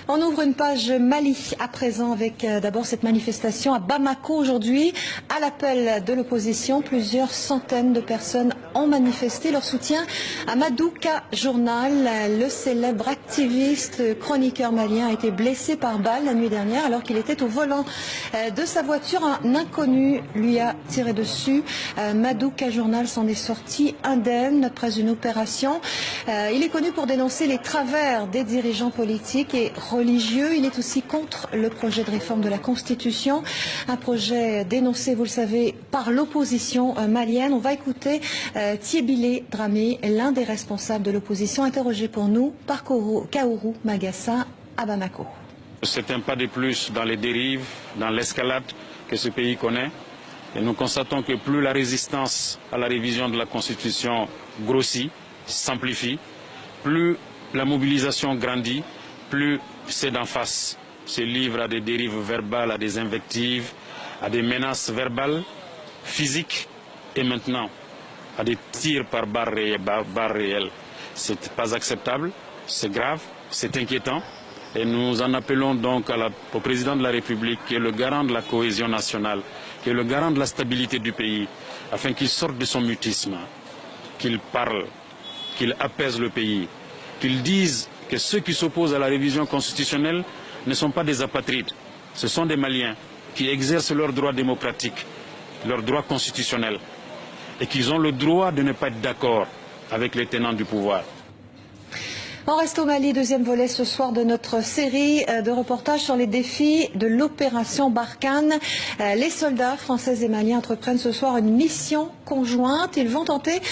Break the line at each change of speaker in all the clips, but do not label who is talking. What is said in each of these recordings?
On ouvre une page Mali à présent avec d'abord cette manifestation à Bamako aujourd'hui. À l'appel de l'opposition, plusieurs centaines de personnes ont manifesté leur soutien à Madouka Journal. Le célèbre activiste chroniqueur malien a été blessé par balle la nuit dernière alors qu'il était au volant de sa voiture. Un inconnu lui a tiré dessus. Madouka Journal s'en est sorti indemne après une opération. Il est connu pour dénoncer les travers des dirigeants politiques et religieux. Il est aussi contre le projet de réforme de la Constitution, un projet dénoncé, vous le savez, par l'opposition malienne. On va écouter Thiébile Dramé, l'un des responsables de l'opposition, interrogé pour nous par Kaourou Magassa à Bamako.
C'est un pas de plus dans les dérives, dans l'escalade que ce pays connaît. Et nous constatons que plus la résistance à la révision de la Constitution grossit, s'amplifie, plus la mobilisation grandit, plus c'est d'en face se livre à des dérives verbales, à des invectives, à des menaces verbales, physiques et maintenant à des tirs par balles réelles. Ce n'est pas acceptable, c'est grave, c'est inquiétant. Et nous en appelons donc au président de la République, qui est le garant de la cohésion nationale, qui est le garant de la stabilité du pays, afin qu'il sorte de son mutisme, qu'il parle, qu'il apaise le pays, qu'il dise que ceux qui s'opposent à la révision constitutionnelle ne sont pas des apatrides. Ce sont des Maliens qui exercent leurs droits démocratiques, leurs droits constitutionnels, et qu'ils ont le droit de ne pas être d'accord avec les tenants du pouvoir.
On reste au Mali, deuxième volet ce soir de notre série de reportages sur les défis de l'opération Barkhane. Les soldats français et maliens entreprennent ce soir une mission conjointe. Ils vont tenter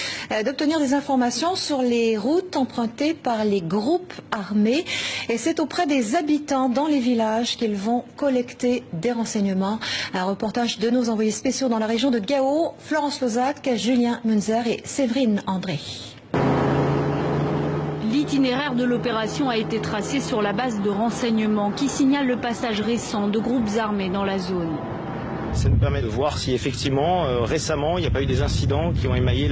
d'obtenir des informations sur les routes empruntées par les groupes armés. Et c'est auprès des habitants dans les villages qu'ils vont collecter des renseignements. Un reportage de nos envoyés spéciaux dans la région de Gao, Florence Lozac, Julien Munzer et Séverine André.
L'itinéraire de l'opération a été tracé sur la base de renseignements qui signalent le passage récent de groupes armés dans la zone.
Ça nous permet de voir si effectivement, récemment, il n'y a pas eu des incidents qui ont émaillé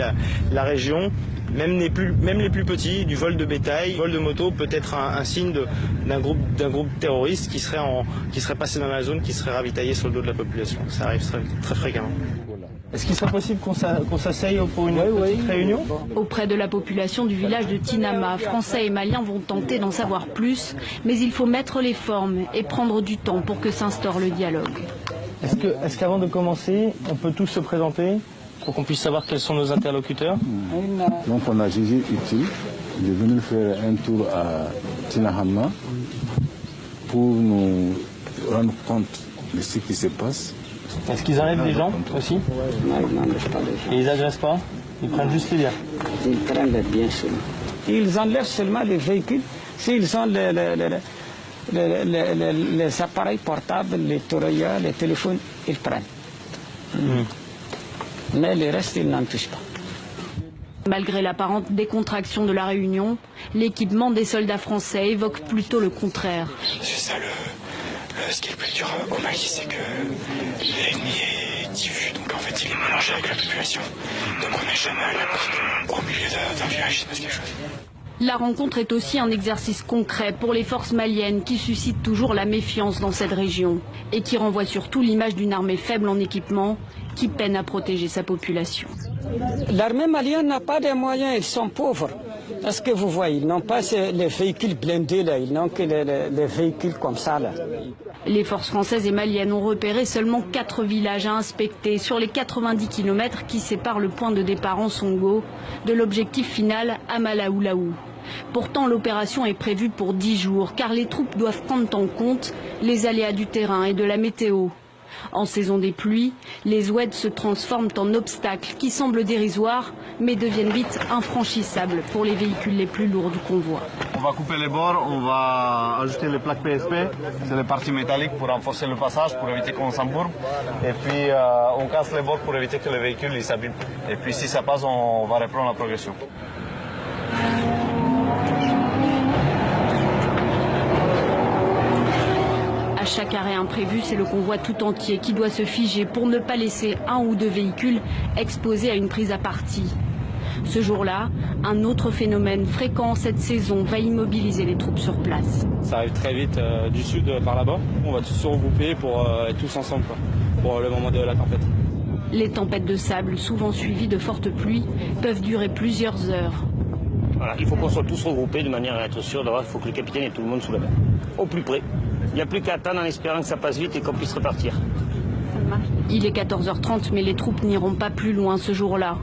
la région, même les plus petits, du vol de bétail, vol de moto, peut-être un signe d'un groupe terroriste qui serait passé dans la zone, qui serait ravitaillé sur le dos de la population. Ça arrive très fréquemment. Est-ce qu'il serait possible qu'on s'asseye pour une petite réunion?
Auprès de la population du village de Tinama, Français et Maliens vont tenter d'en savoir plus, mais il faut mettre les formes et prendre du temps pour que s'instaure le dialogue.
Est-ce qu'avant de commencer, on peut tous se présenter pour qu'on puisse savoir quels sont nos interlocuteurs?
Donc on a jugé utile de venir faire un tour à Tinahama pour nous rendre compte de ce qui se passe.
Est-ce qu'ils enlèvent des gens aussi?
Non, ils n'enlèvent pas des gens.
Et ils agressent pas? Ils prennent juste les biens?
Ils prennent les biens seulement. Ils enlèvent seulement les véhicules. S'ils ont les appareils portables, les tourelles, les téléphones, ils prennent. Mais le reste, ils n'en touchent pas.
Malgré l'apparente décontraction de la réunion, l'équipement des soldats français évoque plutôt le contraire.
C'est ça ce qui est le plus dur au Mali, c'est que l'ennemi est diffus, donc en fait il est mélangé avec la population. Donc on n'est jamais à l'abri au milieu d'un village, il se passe quelque chose.
La rencontre est aussi un exercice concret pour les forces maliennes qui suscitent toujours la méfiance dans cette région et qui renvoient surtout l'image d'une armée faible en équipement qui peine à protéger sa population.
L'armée malienne n'a pas de moyens, ils sont pauvres. Est-ce que vous voyez, ils n'ont pas les véhicules blindés là, ils n'ont que les véhicules comme ça là.
Les forces françaises et maliennes ont repéré seulement 4 villages à inspecter sur les 90 km qui séparent le point de départ en Songo de l'objectif final à Malaoulaou. Pourtant, l'opération est prévue pour 10 jours car les troupes doivent prendre en compte les aléas du terrain et de la météo. En saison des pluies, les oueds se transforment en obstacles qui semblent dérisoires mais deviennent vite infranchissables pour les véhicules les plus lourds du convoi.
On va couper les bords, on va ajouter les plaques PSP, c'est les parties métalliques pour renforcer le passage, pour éviter qu'on s'embourbe. Et puis on casse les bords pour éviter que les véhicules s'abîment. Et puis si ça passe, on va reprendre la progression.
À chaque arrêt imprévu, c'est le convoi tout entier qui doit se figer pour ne pas laisser un ou deux véhicules exposés à une prise à partie. Ce jour-là, un autre phénomène fréquent cette saison va immobiliser les troupes sur place.
Ça arrive très vite du sud par là-bas. On va tous se regrouper pour être tous ensemble pour le moment de la tempête.
Les tempêtes de sable, souvent suivies de fortes pluies, peuvent durer plusieurs heures.
Voilà, il faut qu'on soit tous regroupés de manière à être sûr. D'abord, il faut que le capitaine ait tout le monde sous la main, au plus près. Il n'y a plus qu'à attendre en espérant que ça passe vite et qu'on puisse repartir.
Il est 14h30, mais les troupes n'iront pas plus loin ce jour-là.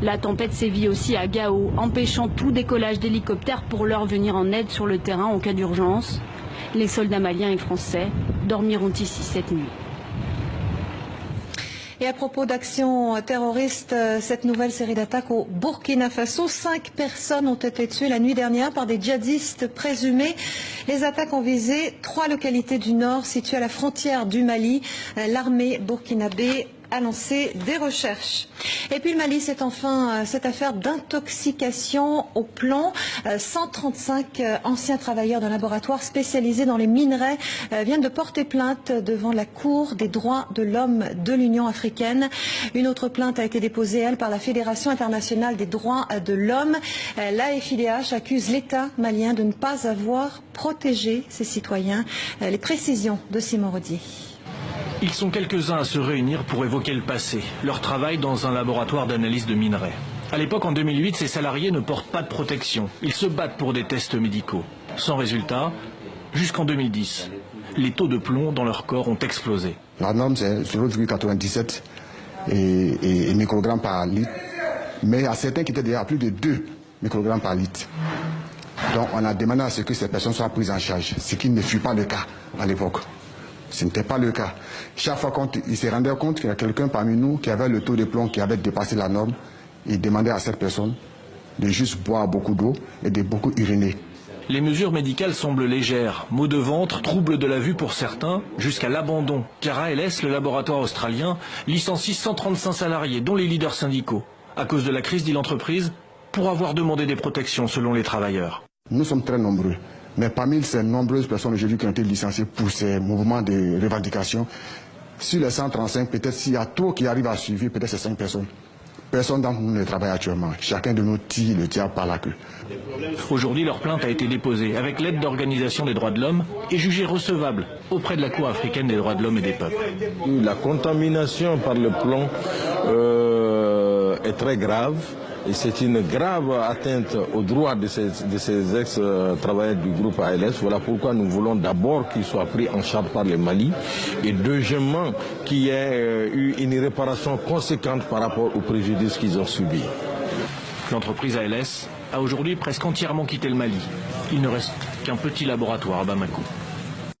La tempête sévit aussi à Gao, empêchant tout décollage d'hélicoptères pour leur venir en aide sur le terrain en cas d'urgence. Les soldats maliens et français dormiront ici cette nuit.
Et à propos d'actions terroristes, cette nouvelle série d'attaques au Burkina Faso, 5 personnes ont été tuées la nuit dernière par des djihadistes présumés. Les attaques ont visé 3 localités du nord situées à la frontière du Mali. L'armée burkinabé a lancé des recherches. Et puis le Mali, c'est enfin cette affaire d'intoxication au plomb. 135 anciens travailleurs d'un laboratoire spécialisé dans les minerais viennent de porter plainte devant la Cour des droits de l'homme de l'Union africaine. Une autre plainte a été déposée, elle, par la Fédération internationale des droits de l'homme. L'AFIDH accuse l'État malien de ne pas avoir protégé ses citoyens. Les précisions de Simon Rodier.
Ils sont quelques-uns à se réunir pour évoquer le passé, leur travail dans un laboratoire d'analyse de minerais. À l'époque, en 2008, ces salariés ne portent pas de protection. Ils se battent pour des tests médicaux. Sans résultat, jusqu'en 2010, les taux de plomb dans leur corps ont explosé.
La norme, c'est 0,97 microgrammes par litre, mais il y a certains qui étaient déjà à plus de 2 microgrammes par litre. Donc on a demandé à ce que ces personnes soient prises en charge, ce qui ne fut pas le cas à l'époque. Ce n'était pas le cas. Chaque fois qu'il se rendait compte qu'il y a quelqu'un parmi nous qui avait le taux de plomb qui avait dépassé la norme, il demandait à cette personne de juste boire beaucoup d'eau et de beaucoup uriner.
Les mesures médicales semblent légères. Maux de ventre, troubles de la vue pour certains, jusqu'à l'abandon. Car ALS, le laboratoire australien, licencie 135 salariés, dont les leaders syndicaux. À cause de la crise, dit l'entreprise, pour avoir demandé des protections selon les travailleurs.
Nous sommes très nombreux. Mais parmi ces nombreuses personnes aujourd'hui qui ont été licenciées pour ces mouvements de revendication, sur les 135, peut-être s'il y a trop qui arrivent à suivre, peut-être c'est 5 personnes. Personne d'entre nous ne travaille actuellement. Chacun de nous tire le diable par la queue.
Aujourd'hui, leur plainte a été déposée avec l'aide d'organisations des droits de l'homme et jugée recevable auprès de la Cour africaine des droits de l'homme et des peuples.
La contamination par le plomb est très grave. Et c'est une grave atteinte aux droits de ces ex-travailleurs du groupe ALS. Voilà pourquoi nous voulons d'abord qu'ils soient pris en charge par le Mali. Et deuxièmement, qu'il y ait eu une réparation conséquente par rapport aux préjudices qu'ils ont subis.
L'entreprise ALS a aujourd'hui presque entièrement quitté le Mali. Il ne reste qu'un petit laboratoire à Bamako.